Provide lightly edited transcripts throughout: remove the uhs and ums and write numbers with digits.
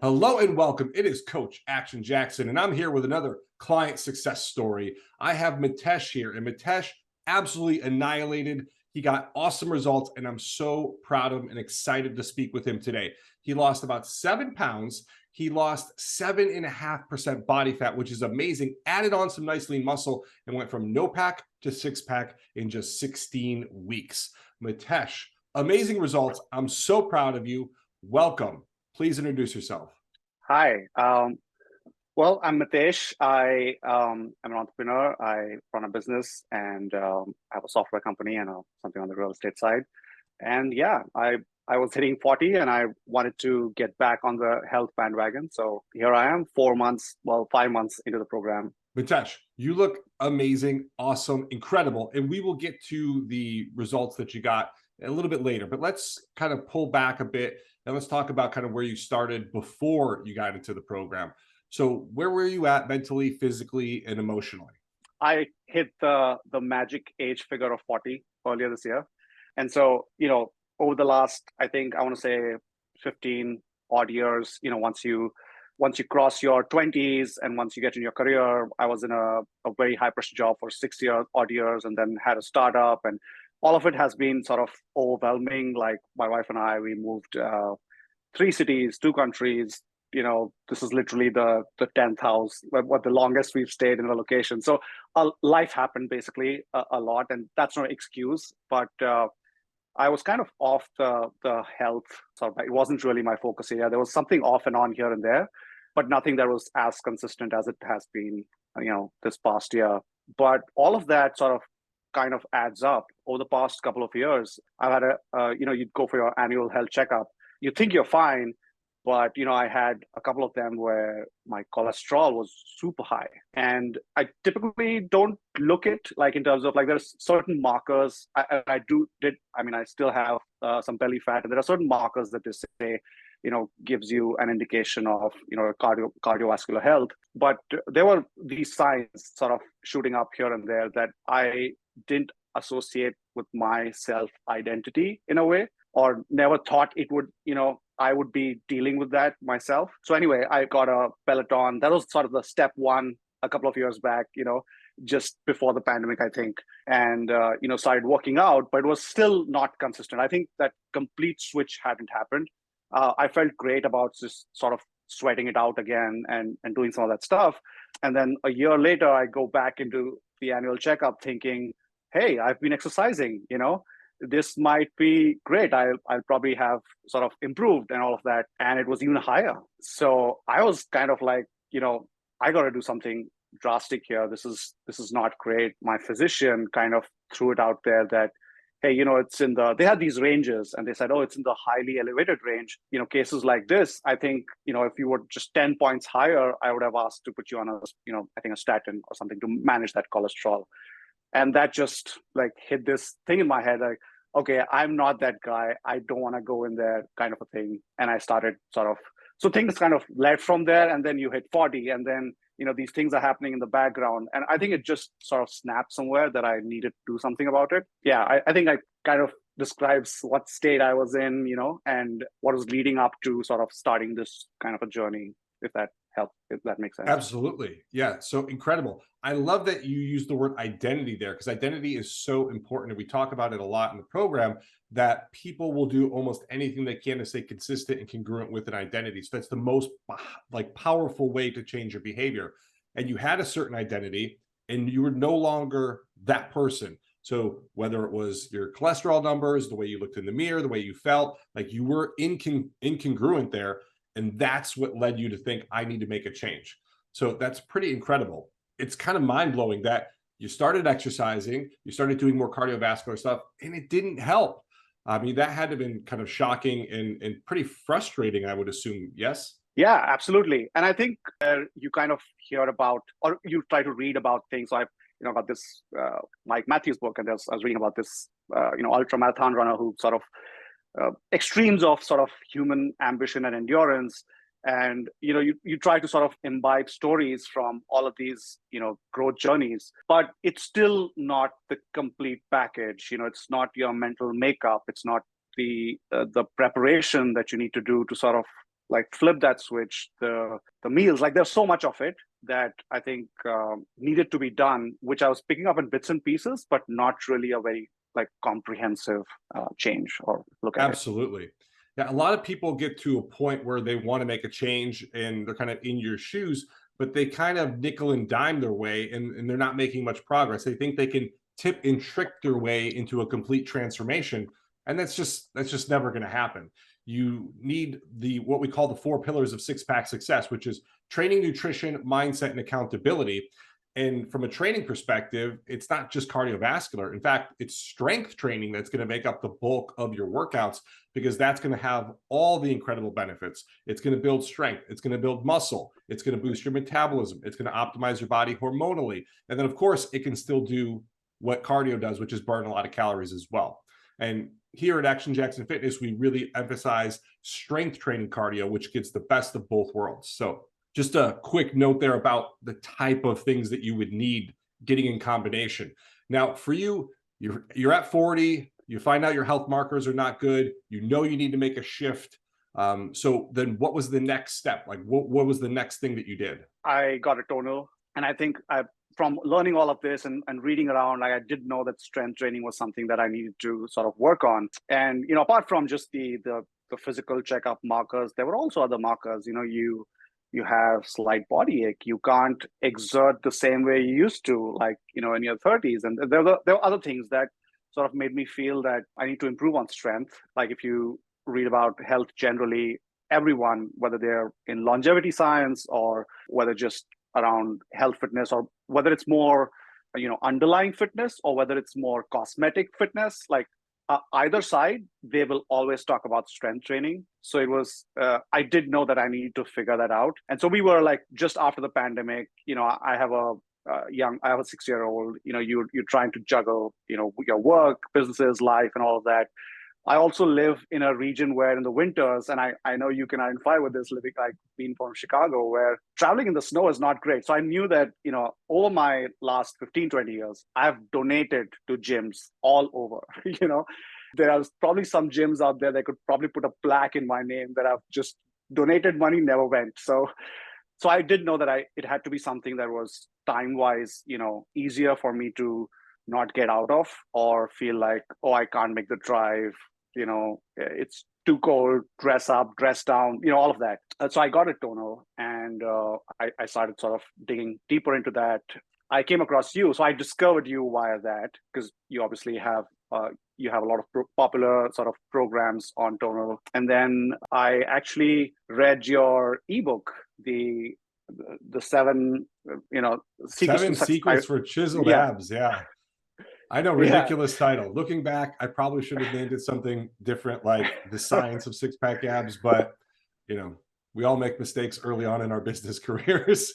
Hello and welcome. It is Coach Action Jackson, and I'm here with another client success story. I have Mitesh here, and Mitesh absolutely annihilated. He got awesome results, and I'm so proud of him and excited to speak with him today. He lost about 7 pounds. He lost 7.5% body fat, which is amazing. Added on some nice lean muscle and went from no pack to 6-pack in just 16 weeks. Mitesh, amazing results. I'm so proud of you. Welcome. Please introduce yourself. Hi. Well, I'm Mitesh. I'm an entrepreneur. I run a business and have a software company and something on the real estate side. And yeah, I was hitting 40 and I wanted to get back on the health bandwagon. So here I am, 5 months into the program. Mitesh, you look amazing, awesome, incredible. And we will get to the results that you got a little bit later, but let's kind of pull back a bit and let's talk about kind of where you started before you got into the program. So where were you at mentally, physically, and emotionally? I hit the magic age figure of 40 earlier this year. And so, over the last, I think I want to say 15 odd years, once you cross your 20s and once you get in your career, I was in a very high pressure job for 6 odd years and then had a startup, and all of it has been sort of overwhelming. Like my wife and I, we moved 3 cities, 2 countries. This is literally the 10th house, what the longest we've stayed in a location. So life happened basically a lot, and that's no excuse. But I was kind of off the health sort of. It wasn't really my focus area. There was something off and on here and there, but nothing that was as consistent as it has been, this past year. But all of that sort of kind of adds up over the past couple of years. I've had you'd go for your annual health checkup. You think you're fine, but I had a couple of them where my cholesterol was super high, and I typically don't look it like in terms of like there's certain markers. I still have some belly fat, and there are certain markers that they say gives you an indication of cardiovascular health. But there were these signs sort of shooting up here and there that I didn't associate with my self identity in a way, or never thought it would, I would be dealing with that myself. So anyway, I got a Peloton. That was sort of the step one a couple of years back, just before the pandemic, I think, and started working out, but it was still not consistent. I think that complete switch hadn't happened. I felt great about just sort of sweating it out again and doing some of that stuff. And then a year later, I go back into the annual checkup thinking, hey, I've been exercising, this might be great. I'll probably have sort of improved and all of that. And it was even higher. So I was kind of like, I got to do something drastic here. This is not great. My physician kind of threw it out there that, hey, it's they had these ranges and they said, oh, it's in the highly elevated range. Cases like this, I think, if you were just 10 points higher, I would have asked to put you on I think a statin or something to manage that cholesterol. And that just like hit this thing in my head, like, okay, I'm not that guy. I don't want to go in there, kind of a thing. And I started so things kind of led from there. And then you hit 40, and then, these things are happening in the background. And I think it just sort of snapped somewhere that I needed to do something about it. Yeah, I think I kind of describes what state I was in, and what was leading up to sort of starting this kind of a journey, if that helps, if that makes sense. Absolutely. Yeah. So incredible. I love that you use the word identity there, because identity is so important. And we talk about it a lot in the program, that people will do almost anything they can to stay consistent and congruent with an identity. So that's the most powerful way to change your behavior. And you had a certain identity and you were no longer that person. So whether it was your cholesterol numbers, the way you looked in the mirror, the way you felt, like you were incongruent there. And that's what led you to think, I need to make a change. So that's pretty incredible. It's kind of mind-blowing that you started exercising, you started doing more cardiovascular stuff, and it didn't help. I mean, that had to have been kind of shocking and pretty frustrating, I would assume. Yes? Yeah, absolutely. And I think you kind of hear about, or you try to read about things. So I've got this Mike Matthews book, and I was reading about this ultra marathon runner who sort of extremes of sort of human ambition and endurance. And you try to sort of imbibe stories from all of these growth journeys, but it's still not the complete package. It's not your mental makeup, it's not the preparation that you need to do to sort of like flip that switch, the meals. Like there's so much of it that I think needed to be done, which I was picking up in bits and pieces, but not really a very like comprehensive change or look at it. Absolutely. Yeah, a lot of people get to a point where they want to make a change and they're kind of in your shoes, but they kind of nickel and dime their way, and they're not making much progress. They think they can tip and trick their way into a complete transformation, and that's just never going to happen. You need the what we call the four pillars of six pack success, which is training, nutrition, mindset, and accountability. And from a training perspective, it's not just cardiovascular. In fact, it's strength training that's going to make up the bulk of your workouts, because that's going to have all the incredible benefits. It's going to build strength. It's going to build muscle. It's going to boost your metabolism. It's going to optimize your body hormonally. And then, of course, it can still do what cardio does, which is burn a lot of calories as well. And here at Action Jackson Fitness, we really emphasize strength training cardio, which gets the best of both worlds. So just a quick note there about the type of things that you would need getting in combination. Now, for you, you're at 40, you find out your health markers are not good, you need to make a shift. So then what was the next step? Like what was the next thing that you did? I got a tonal, and I think from learning all of this and reading around, like I did know that strength training was something that I needed to sort of work on. And apart from just the physical checkup markers, there were also other markers. You have slight body ache. You can't exert the same way you used to, like, in your 30s. And there were other things that sort of made me feel that I need to improve on strength. Like if you read about health generally, everyone, whether they're in longevity science or whether just around health fitness, or whether it's more, underlying fitness, or whether it's more cosmetic fitness, like either side, they will always talk about strength training. So it was, I did know that I needed to figure that out. And so we were like, just after the pandemic, I have a 6-year-old, you're trying to juggle, your work, businesses, life, and all of that. I also live in a region where in the winters, and I know you can identify with this, living, like being from Chicago, where traveling in the snow is not great. So I knew that, over my last 15, 20 years, I've donated to gyms all over. There are probably some gyms out there that could probably put a plaque in my name that I've just donated money, never went. So I did know that it had to be something that was time-wise, easier for me to not get out of, or feel like, oh, I can't make the drive. It's too cold, dress up, dress down, all of that. So I got a tonal, and I started sort of digging deeper into that. I came across you, so I discovered you via that, because you obviously have a lot of popular sort of programs on tonal. And then I actually read your ebook, the 7 secrets Seven to secrets for chiseled abs. Yeah. I know, ridiculous title. Looking back, I probably should have named it something different, like The Science of Six Pack Abs, but we all make mistakes early on in our business careers.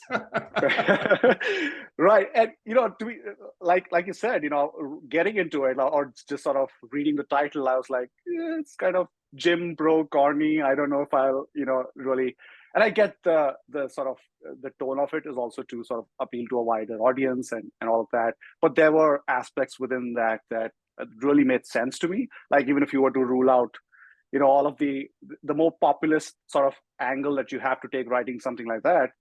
Right. And to be like you said, getting into it, or just sort of reading the title, I was like, it's kind of gym bro corny. I don't know if I'll really. And I get the sort of the tone of it is also to sort of appeal to a wider audience and all of that. But there were aspects within that really made sense to me. Like even if you were to rule out, all of the more populist sort of angle that you have to take writing something like that.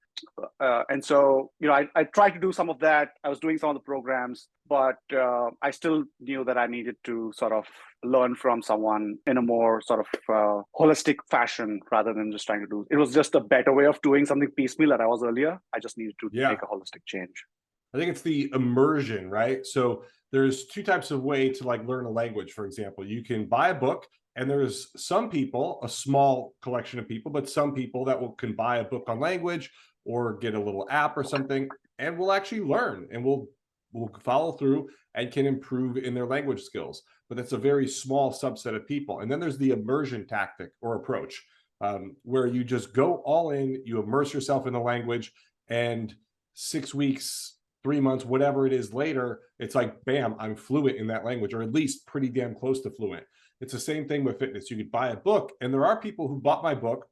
And so, I tried to do some of that. I was doing some of the programs, but I still knew that I needed to sort of learn from someone in a more sort of holistic fashion, rather than just trying to do. It was just a better way of doing something piecemeal that I was earlier. I just needed to make a holistic change. I think it's the immersion, right? So there's two types of way to like learn a language. For example, you can buy a book, and there's some people, a small collection of people, but some people that can buy a book on language or get a little app or something, and will actually learn, and will follow through and can improve in their language skills. But that's a very small subset of people. And then there's the immersion tactic or approach, where you just go all in, you immerse yourself in the language, and 6 weeks, 3 months, whatever it is later, it's like, bam, I'm fluent in that language, or at least pretty damn close to fluent. It's the same thing with fitness. You could buy a book, and there are people who bought my book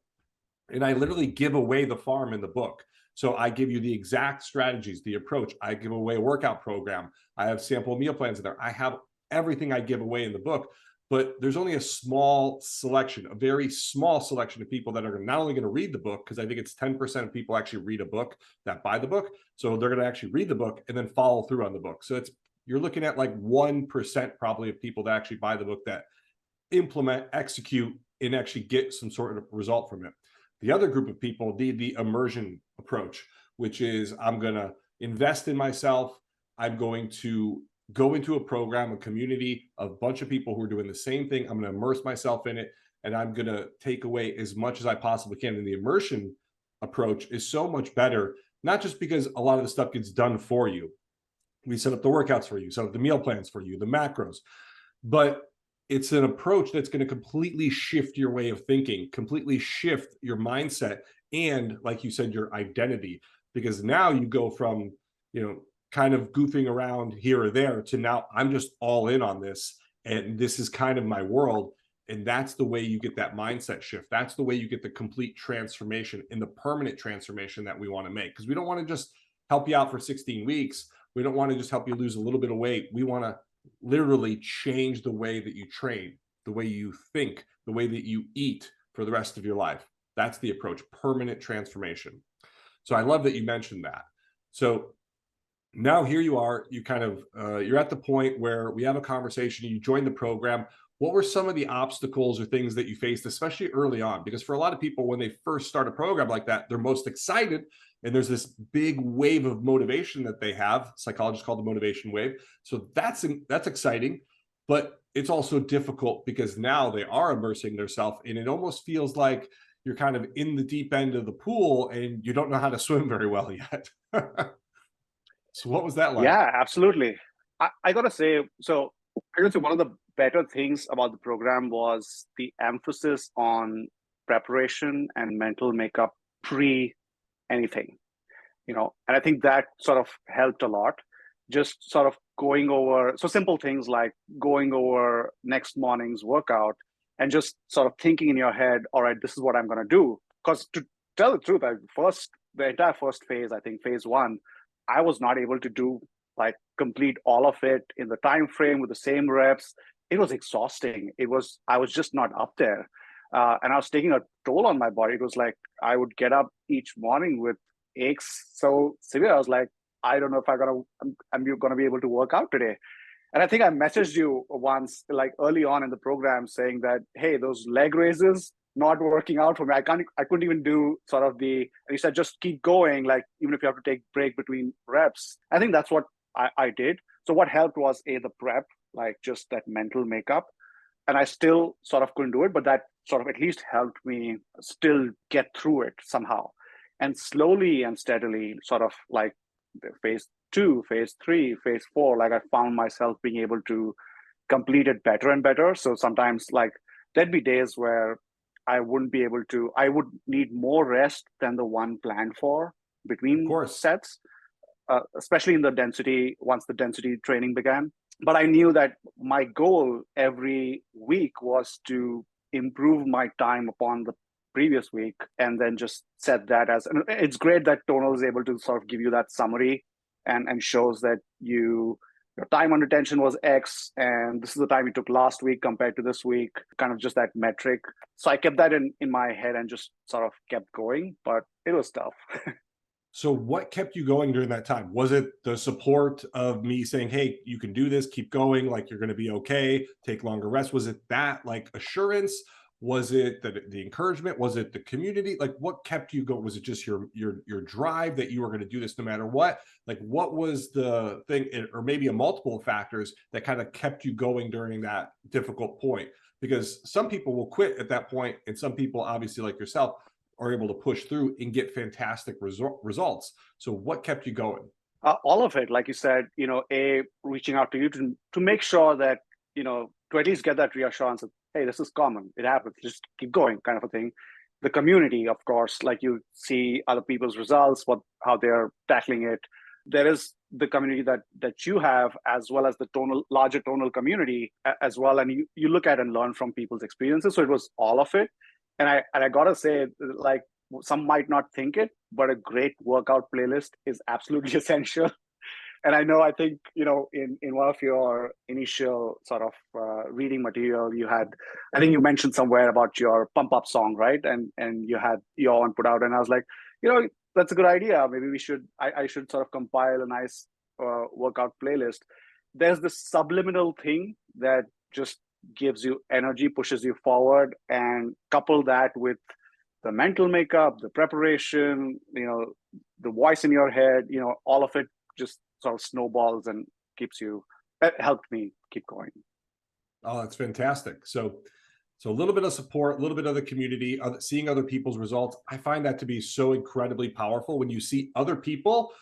And I literally give away the farm in the book. So I give you the exact strategies, the approach. I give away a workout program. I have sample meal plans in there. I have everything I give away in the book. But there's only a small selection, a very small selection of people that are not only going to read the book, because I think it's 10% of people actually read a book that buy the book. So they're going to actually read the book and then follow through on the book. So it's, you're looking at like 1% probably of people that actually buy the book that implement, execute, and actually get some sort of result from it. The other group of people need the immersion approach, which is I'm going to invest in myself. I'm going to go into a program, a community, a bunch of people who are doing the same thing. I'm going to immerse myself in it, and I'm going to take away as much as I possibly can. And the immersion approach is so much better, not just because a lot of the stuff gets done for you. We set up the workouts for you, set up the meal plans for you, the macros, but it's an approach that's going to completely shift your way of thinking, completely shift your mindset, and like you said, your identity, because now you go from, kind of goofing around here or there to now I'm just all in on this, and this is kind of my world. And that's the way you get that mindset shift. That's the way you get the complete transformation and the permanent transformation that we want to make, because we don't want to just help you out for 16 weeks. We don't want to just help you lose a little bit of weight. We want to literally change the way that you train, the way you think, the way that you eat for the rest of your life. That's the approach, permanent transformation. So I love that you mentioned that. So now here you are, you kind of, you're at the point where we have a conversation, you join the program. What were some of the obstacles or things that you faced, especially early on? Because for a lot of people, when they first start a program like that, they're most excited. And there's this big wave of motivation that they have. Psychologists call the motivation wave. So that's exciting, but it's also difficult because now they are immersing themselves, and it almost feels like you're kind of in the deep end of the pool and you don't know how to swim very well yet. So what was that like? Yeah, absolutely. I gotta say, so I gotta say one of the better things about the program was the emphasis on preparation and mental makeup pre anything, and I think that sort of helped a lot. Just sort of going over, so simple things like going over next morning's workout and just sort of thinking in your head, all right, this is what I'm going to do. Because to tell the truth, the entire first phase, I think phase one, I was not able to do like complete all of it in the time frame with the same reps. It was exhausting. I was just not up there. And I was taking a toll on my body. It was like I would get up each morning with aches so severe. I was like, I don't know if I'm gonna be able to work out today. And I think I messaged you once, like early on in the program, saying that, hey, those leg raises not working out for me. I couldn't even do sort of and you said just keep going, like even if you have to take break between reps. I think that's what I did. So what helped was the prep, like just that mental makeup. And I still sort of couldn't do it, but that sort of at least helped me still get through it somehow. And slowly and steadily, sort of like phase two, phase three, phase four, like I found myself being able to complete it better and better. So sometimes like there'd be days where I would need more rest than the one planned for Of between course. sets, especially in once the density training began. But I knew that my goal every week was to improve my time upon the previous week, and then just set that as, and it's great that Tonal is able to sort of give you that summary and shows that your time under tension was X, and this is the time you took last week compared to this week, kind of just that metric. So I kept that in my head and just sort of kept going, but it was tough. So what kept you going during that time? Was it the support of me saying, hey, you can do this, keep going, like you're going to be okay, take longer rest? Was it that like assurance? Was it the encouragement? Was it the community? Like what kept you going? Was it just your drive that you were going to do this no matter what? Like what was the thing, or maybe a multiple factors that kind of kept you going during that difficult point? Because some people will quit at that point, and some people, obviously like yourself, are able to push through and get fantastic results. So what kept you going? All of it, like you said, reaching out to you to make sure that, to at least get that reassurance that, hey, this is common, it happens, just keep going, kind of a thing. The community, of course, like you see other people's results, how they're tackling it. There is the community that you have, as well as the larger Tonal community as well, and you look at and learn from people's experiences. So it was all of it. And I gotta say, like some might not think it, but a great workout playlist is absolutely essential. And I think, in one of your initial sort of reading material, I think you mentioned somewhere about your pump up song, right? And you had your one put out, and I was like, that's a good idea. Maybe I should sort of compile a nice workout playlist. There's this subliminal thing that just gives you energy, pushes you forward, and couple that with the mental makeup, the preparation, the voice in your head, all of it just sort of snowballs and that helped me keep going. Oh, that's fantastic. So a little bit of support, a little bit of the community, seeing other people's results. I find that to be so incredibly powerful when you see other people,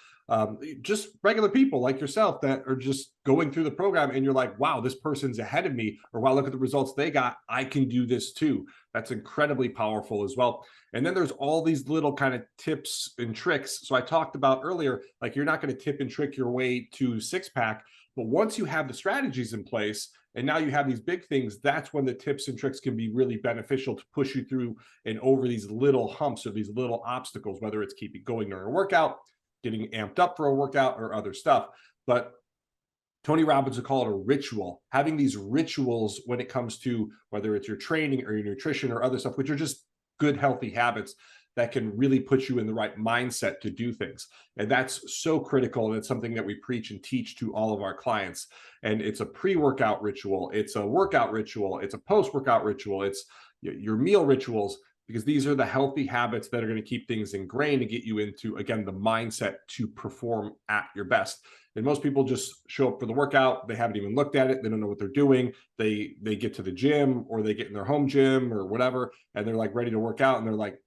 just regular people like yourself that are just going through the program and you're like, wow, this person's ahead of me, or wow, look at the results they got. I can do this too. That's incredibly powerful as well. And then there's all these little kind of tips and tricks. So I talked about earlier, like you're not going to tip and trick your way to six pack, but once you have the strategies in place, and now you have these big things, that's when the tips and tricks can be really beneficial to push you through and over these little humps or these little obstacles, whether it's keeping going during a workout, getting amped up for a workout, or other stuff. But Tony Robbins would call it a ritual. Having these rituals when it comes to whether it's your training or your nutrition or other stuff, which are just good, healthy habits that can really put you in the right mindset to do things. And that's so critical. And it's something that we preach and teach to all of our clients. And it's a pre-workout ritual. It's a workout ritual. It's a post-workout ritual. It's your meal rituals, because these are the healthy habits that are going to keep things ingrained and get you into, again, the mindset to perform at your best. And most people just show up for the workout. They haven't even looked at it. They don't know what they're doing. They get to the gym, or they get in their home gym or whatever, and they're like ready to work out. And they're like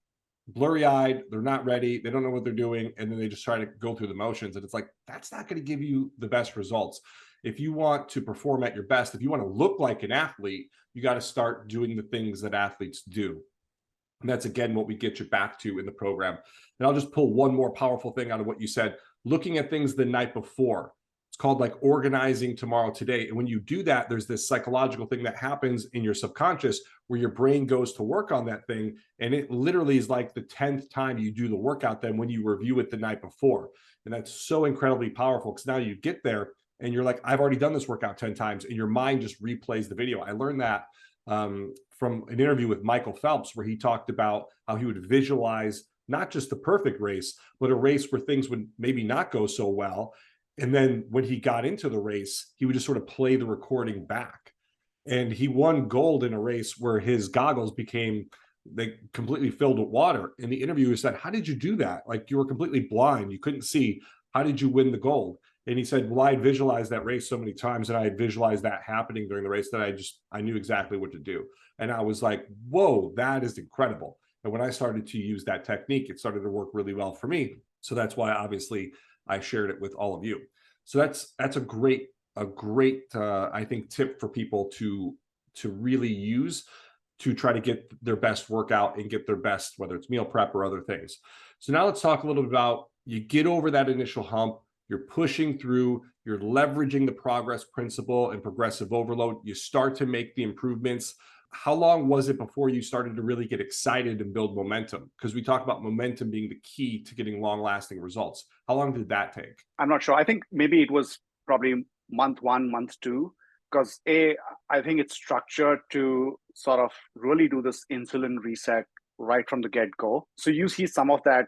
blurry-eyed. They're not ready. They don't know what they're doing. And then they just try to go through the motions. And it's like, that's not going to give you the best results. If you want to perform at your best, if you want to look like an athlete, you got to start doing the things that athletes do. And that's, again, what we get you back to in the program. And I'll just pull one more powerful thing out of what you said, looking at things the night before. It's called like organizing tomorrow today. And when you do that, there's this psychological thing that happens in your subconscious where your brain goes to work on that thing. And it literally is like the 10th time you do the workout than when you review it the night before. And that's so incredibly powerful, because now you get there and you're like, I've already done this workout 10 times. And your mind just replays the video. I learned that from an interview with Michael Phelps, where he talked about how he would visualize not just the perfect race, but a race where things would maybe not go so well. And then when he got into the race, he would just sort of play the recording back. And he won gold in a race where his goggles they completely filled with water. And the interviewer said, how did you do that? Like, you were completely blind. You couldn't see. How did you win the gold? And he said, well, I had visualized that race so many times, and I had visualized that happening during the race, that I knew exactly what to do. And I was like, whoa, that is incredible. And when I started to use that technique, it started to work really well for me. So that's why, obviously, I shared it with all of you. So that's a great I think, tip for people to really use to try to get their best workout and get their best, whether it's meal prep or other things. So now let's talk a little bit about, you get over that initial hump, you're pushing through, you're leveraging the progress principle and progressive overload, you start to make the improvements. How long was it before you started to really get excited and build momentum? Because we talk about momentum being the key to getting long-lasting results. How long did that take? I'm not sure. I think maybe it was probably month 1, month 2, because I think it's structured to sort of really do this insulin reset right from the get-go. So you see some of that,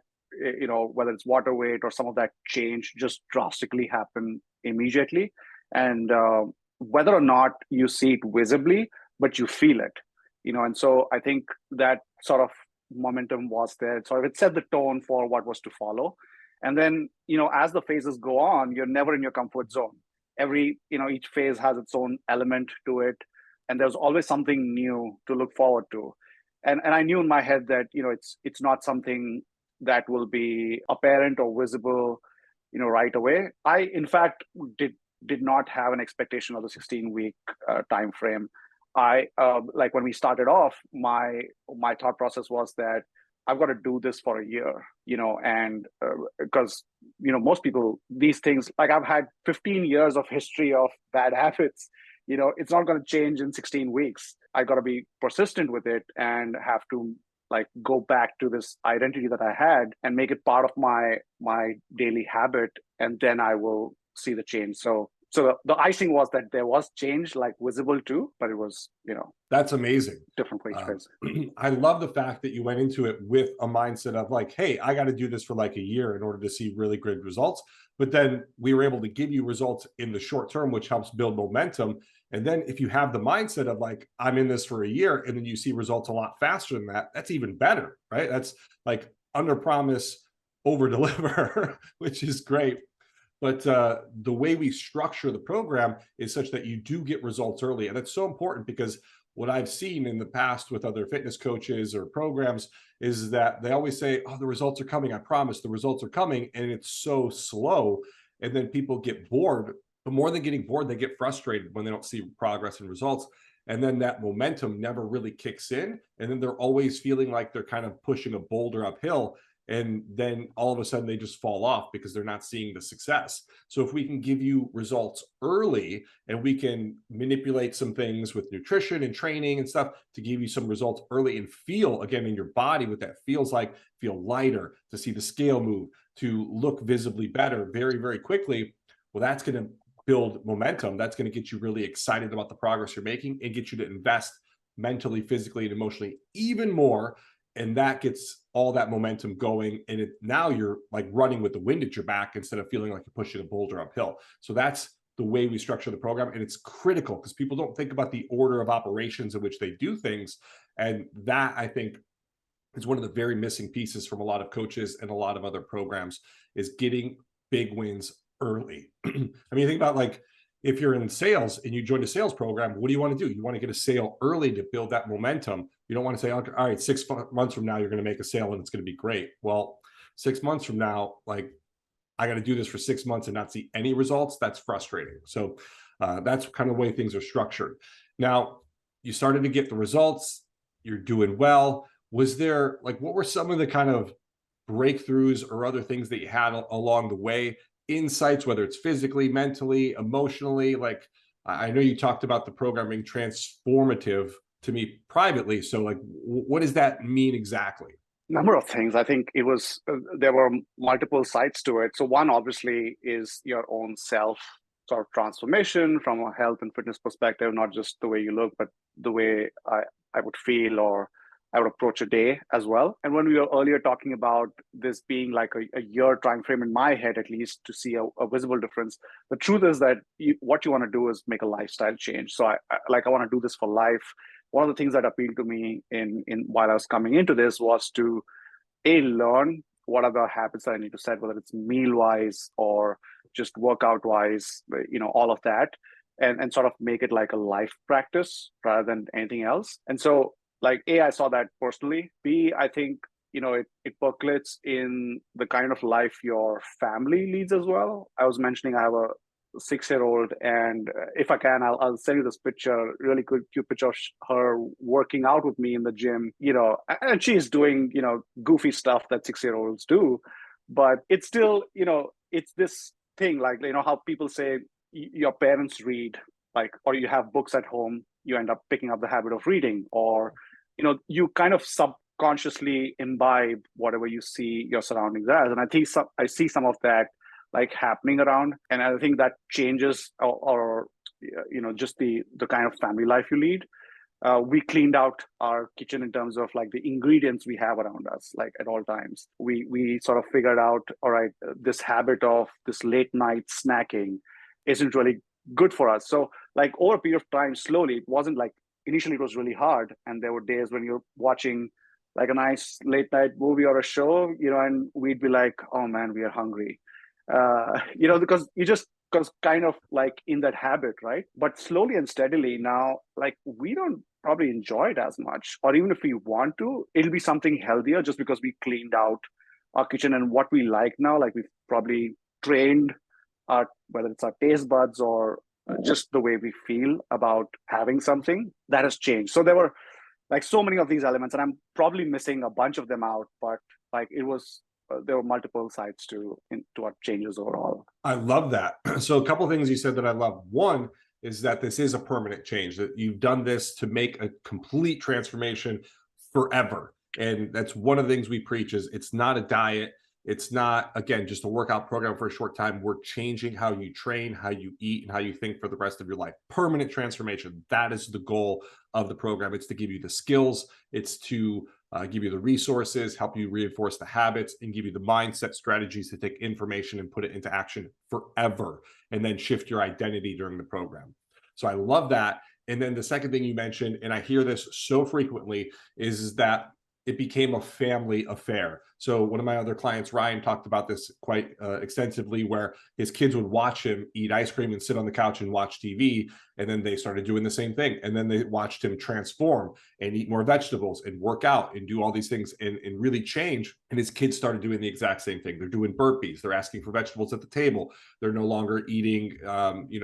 whether it's water weight or some of that change just drastically happen immediately. And whether or not you see it visibly, but you feel it, and so I think that sort of momentum was there. So it set the tone for what was to follow. And then, as the phases go on, you're never in your comfort zone. Each phase has its own element to it. And there's always something new to look forward to. And I knew in my head that, it's not something that will be apparent or visible, right away. I, in fact, did not have an expectation of the 16-week time frame. I like when we started off, my thought process was that I've got to do this for a year, and because most people, these things, like, I've had 15 years of history of bad habits. It's not going to change in 16 weeks. I got to be persistent with it and have to like go back to this identity that I had and make it part of my daily habit, and then I will see the change. So the icing was that there was change, like visible too, but it was, That's amazing. different for each phase. I love the fact that you went into it with a mindset of like, hey, I got to do this for like a year in order to see really good results. But then we were able to give you results in the short term, which helps build momentum. And then if you have the mindset of like, I'm in this for a year, and then you see results a lot faster than that, that's even better, right? That's like under promise, over deliver, which is great. But the way we structure the program is such that you do get results early. And that's so important, because what I've seen in the past with other fitness coaches or programs is that they always say, oh, the results are coming. I promise the results are coming. And it's so slow. And then people get bored. But more than getting bored, they get frustrated when they don't see progress and results. And then that momentum never really kicks in. And then they're always feeling like they're kind of pushing a boulder uphill. And then all of a sudden they just fall off because they're not seeing the success. So if we can give you results early, and we can manipulate some things with nutrition and training and stuff to give you some results early, and feel again in your body what that feels like, feel lighter, to see the scale move, to look visibly better very, very quickly, well, that's going to build momentum. That's going to get you really excited about the progress you're making and get you to invest mentally, physically, and emotionally even more. And that gets all that momentum going. And now you're like running with the wind at your back instead of feeling like you're pushing a boulder uphill. So that's the way we structure the program. And it's critical because people don't think about the order of operations in which they do things. And that, I think, is one of the very missing pieces from a lot of coaches and a lot of other programs, is getting big wins early. I mean, think about like, if you're in sales and you join a sales program, what do you want to do? You want to get a sale early to build that momentum. You don't want to say, okay, all right, 6 months from now, you're going to make a sale and it's going to be great. Well, 6 months from now, like, I got to do this for 6 months and not see any results. That's frustrating. So that's kind of the way things are structured. Now, you started to get the results. You're doing well. Was there like, what were some of the kind of breakthroughs or other things that you had along the way? Insights, whether it's physically, mentally, emotionally? Like, I know you talked about the program being transformative to me privately. So like, what does that mean exactly? Number of things. I think it was there were multiple sides to it. So one obviously is your own self sort of transformation from a health and fitness perspective, not just the way you look, but the way I would feel, or I would approach a day as well. And when we were earlier talking about this being like a year time frame, in my head at least, to see a visible difference, the truth is that what you want to do is make a lifestyle change. So I want to do this for life. One of the things that appealed to me in while I was coming into this was to learn what are the habits that I need to set, whether it's meal wise or just workout wise, all of that, and sort of make it like a life practice rather than anything else. And so, like, A, I saw that personally. B, I think, it percolates in the kind of life your family leads as well. I was mentioning I have a 6-year-old, and if I can, I'll send you this picture, really cute picture of her working out with me in the gym, and she's doing, goofy stuff that 6-year-olds do. But it's still, it's this thing, like, how people say your parents read, like, or you have books at home, you end up picking up the habit of reading, or you kind of subconsciously imbibe whatever you see your surroundings as. And I think I see some of that like happening around, and I think that changes or just the kind of family life you lead. We cleaned out our kitchen in terms of like the ingredients we have around us, like at all times. We sort of figured out, all right, this habit of this late night snacking isn't really good for us. So like over a period of time, slowly, it wasn't like, initially it was really hard, and there were days when you're watching like a nice late night movie or a show, and we'd be like, oh man, we are hungry, because you just because kind of like in that habit, right? But slowly and steadily now, like, we don't probably enjoy it as much, or even if we want to, it'll be something healthier just because we cleaned out our kitchen. And what we like now, like, we've probably trained our, whether it's our taste buds or just the way we feel about having something, that has changed. So there were like so many of these elements, and I'm probably missing a bunch of them out, but like it was there were multiple sides to our changes overall. I love that. So a couple of things you said that I love. One is that this is a permanent change, that you've done this to make a complete transformation forever. And that's one of the things we preach is it's not a diet. It's not, again, just a workout program for a short time. We're changing how you train, how you eat, and how you think for the rest of your life. Permanent transformation. That is the goal of the program. It's to give you the skills. It's to give you the resources, help you reinforce the habits, and give you the mindset strategies to take information and put it into action forever, and then shift your identity during the program. So I love that. And then the second thing you mentioned, and I hear this so frequently, is that it became a family affair. So one of my other clients, Ryan, talked about this quite extensively, where his kids would watch him eat ice cream and sit on the couch and watch TV. And then they started doing the same thing. And then they watched him transform and eat more vegetables and work out and do all these things and really change. And his kids started doing the exact same thing. They're doing burpees. They're asking for vegetables at the table. They're no longer eating,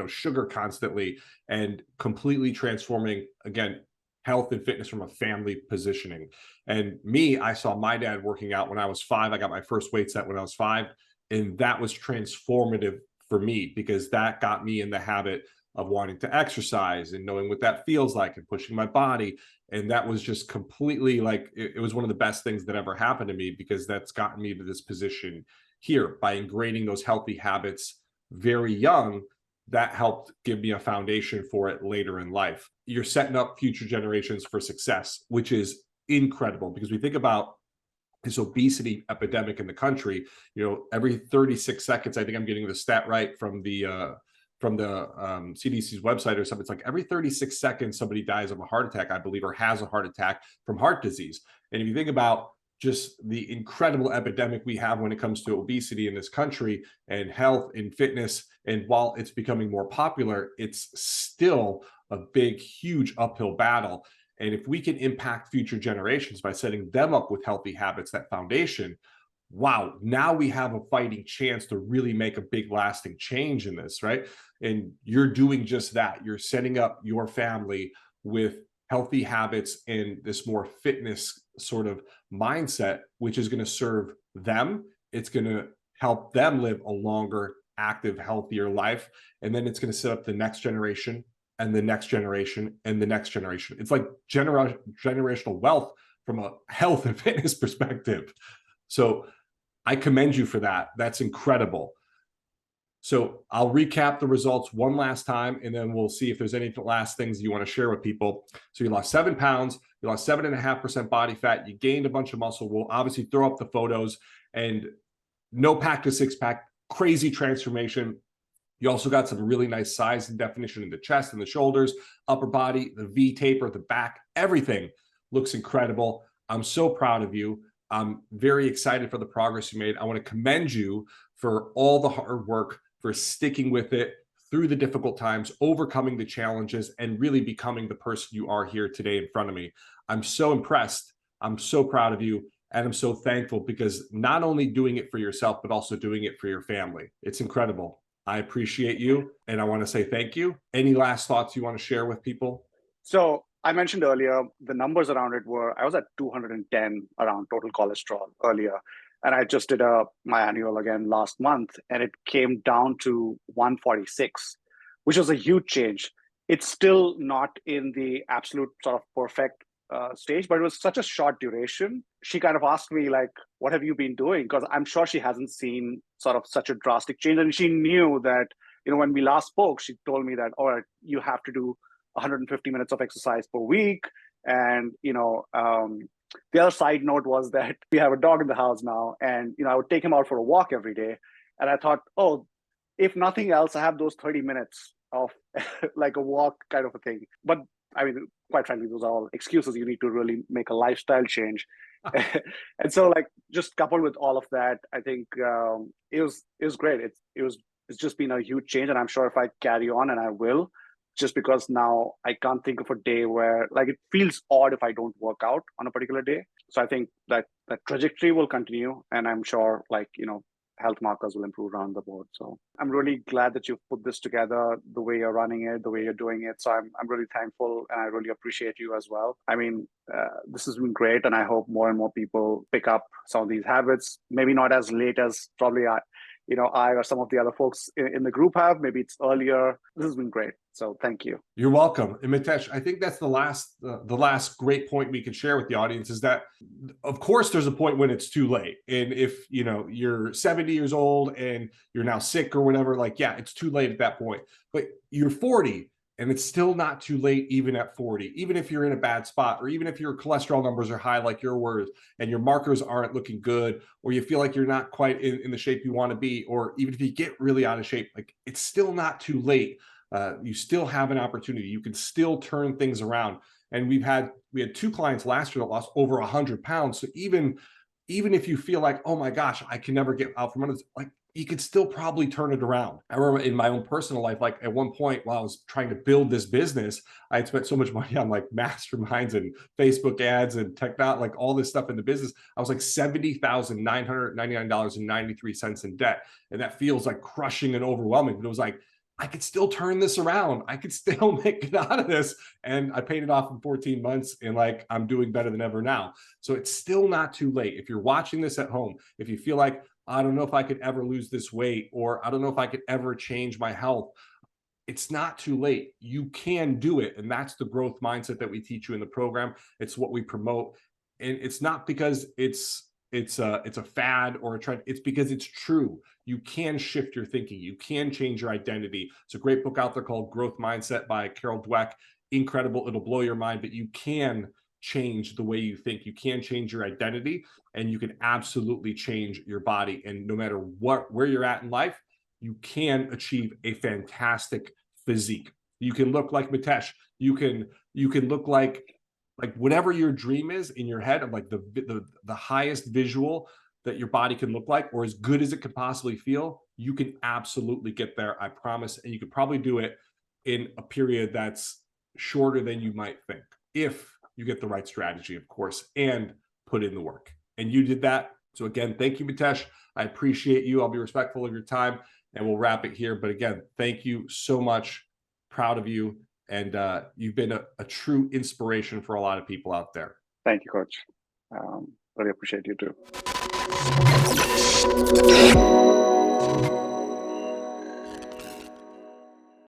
sugar constantly, and completely transforming, again, health and fitness from a family positioning. And me, I saw my dad working out when I was 5. I got my first weight set when I was 5. And that was transformative for me because that got me in the habit of wanting to exercise and knowing what that feels like and pushing my body. And that was just completely like, it was one of the best things that ever happened to me because that's gotten me to this position here by ingraining those healthy habits very young. That helped give me a foundation for it later in life. You're setting up future generations for success, which is incredible because we think about this obesity epidemic in the country. Every 36 seconds, I think I'm getting the stat right from the CDC's website or something. It's like every 36 seconds, somebody dies of a heart attack, I believe, or has a heart attack from heart disease. And if you think about just the incredible epidemic we have when it comes to obesity in this country and health and fitness, and while it's becoming more popular, it's still a big, huge uphill battle. And if we can impact future generations by setting them up with healthy habits, that foundation, wow, now we have a fighting chance to really make a big lasting change in this, right? And you're doing just that. You're setting up your family with healthy habits and this more fitness sort of mindset, which is going to serve them. It's going to help them live a longer, active, healthier life. And then it's going to set up the next generation and the next generation and the next generation. It's like generational wealth from a health and fitness perspective. So I commend you for that. That's incredible. So I'll recap the results one last time, and then we'll see if there's any last things you want to share with people. So you lost 7 pounds, you lost 7.5% body fat, you gained a bunch of muscle. We'll obviously throw up the photos, and no pack to 6-pack, crazy transformation. You also got some really nice size and definition in the chest and the shoulders, upper body, the V taper, the back, everything looks incredible. I'm so proud of you. I'm very excited for the progress you made. I want to commend you for all the hard work, for sticking with it through the difficult times, overcoming the challenges, and really becoming the person you are here today in front of me. I'm so impressed. I'm so proud of you. And I'm so thankful because not only doing it for yourself, but also doing it for your family. It's incredible. I appreciate you. And I want to say thank you. Any last thoughts you want to share with people? So I mentioned earlier, the numbers around it were, I was at 210 around total cholesterol earlier. And I just did my annual again last month, and it came down to 146, which was a huge change. It's still not in the absolute sort of perfect stage, but it was such a short duration. She kind of asked me, like, what have you been doing? Because I'm sure she hasn't seen sort of such a drastic change. And she knew that, when we last spoke, she told me that, all right, you have to do 150 minutes of exercise per week. And, the other side note was that we have a dog in the house now, and I would take him out for a walk every day. And I thought, oh, if nothing else, I have those 30 minutes of like a walk kind of a thing. But I mean, quite frankly, those are all excuses. You need to really make a lifestyle change. And so, like, just coupled with all of that, I think it was great. It's just been a huge change, and I'm sure if I carry on, and I will, just because now I can't think of a day where, like, it feels odd if I don't work out on a particular day. So I think that trajectory will continue, and I'm sure, like, health markers will improve around the board. So I'm really glad that you've put this together, the way you're running it, the way you're doing it. So I'm really thankful, and I really appreciate you as well. I mean, this has been great, and I hope more and more people pick up some of these habits. Maybe not as late as probably I or some of the other folks in the group have. Maybe it's earlier. This has been great. So thank you. You're welcome. And Mitesh, I think that's the last great point we can share with the audience is that, of course, there's a point when it's too late. And if, you're 70 years old and you're now sick or whatever, like, yeah, it's too late at that point. But you're 40 and it's still not too late, even at 40, even if you're in a bad spot, or even if your cholesterol numbers are high, like your words, and your markers aren't looking good, or you feel like you're not quite in the shape you want to be, or even if you get really out of shape, like, it's still not too late. You still have an opportunity. You can still turn things around. And we had 2 clients last year that lost over 100 pounds. So even if you feel like, oh my gosh, I can never get out from under this, like, you could still probably turn it around. I remember in my own personal life, like at one point while I was trying to build this business, I had spent so much money on like masterminds and Facebook ads and technology, like all this stuff in the business. I was like $70,999.93 in debt. And that feels like crushing and overwhelming, but it was like, I could still turn this around. I could still make it out of this. And I paid it off in 14 months and like, I'm doing better than ever now. So it's still not too late. If you're watching this at home, if you feel like, I don't know if I could ever lose this weight, or I don't know if I could ever change my health, it's not too late. You can do it. And that's the growth mindset that we teach you in the program. It's what we promote. And it's not because it's a fad or a trend. It's because it's true. You can shift your thinking. You can change your identity. It's a great book out there called Growth Mindset by Carol Dweck. Incredible. It'll blow your mind, but you can change the way you think. You can change your identity, and you can absolutely change your body. And no matter where you're at in life, you can achieve a fantastic physique. You can look like Mitesh. You can look like whatever your dream is in your head, of like the highest visual that your body can look like, or as good as it could possibly feel. You can absolutely get there, I promise. And you could probably do it in a period that's shorter than you might think, if you get the right strategy, of course, and put in the work. And you did that. So again, thank you, Mitesh. I appreciate you. I'll be respectful of your time, and we'll wrap it here. But again, thank you so much. Proud of you. And you've been a true inspiration for a lot of people out there. Thank you, Coach. Really appreciate you too.